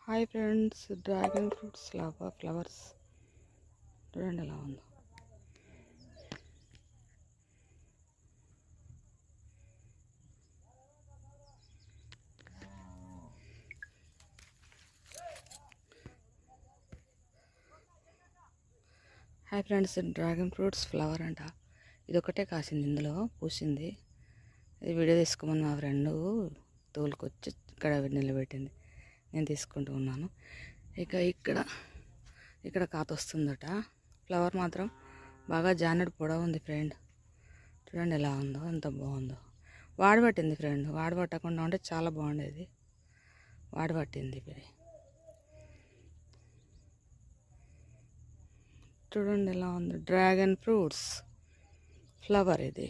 Hi friends, dragon fruits flowers చూడండి ఎలా ఉందో. Hi friends, dragon fruits flower అంట. ఇది ఒకటే కాసింది, ఇందులో పూసింది. ఇది వీడియో తీసుకోమని మా ఫ్రెండ్ తోలుకొచ్చి ఇక్కడ నిలబెట్టింది. నేను తీసుకుంటూ ఉన్నాను. ఇక ఇక్కడ కాత వస్తుందట. ఫ్లవర్ మాత్రం బాగా జానెడు పొడవు ఉంది ఫ్రెండ్. చూడండి ఎలా ఉందో, ఎంత బాగుందో. వాడబట్టింది ఫ్రెండ్, వాడబట్టకుండా ఉంటే చాలా బాగుండేది. వాడబట్టింది ఇది. చూడండి ఎలా ఉంది డ్రాగన్ ఫ్రూట్స్ ఫ్లవర్ ఇది.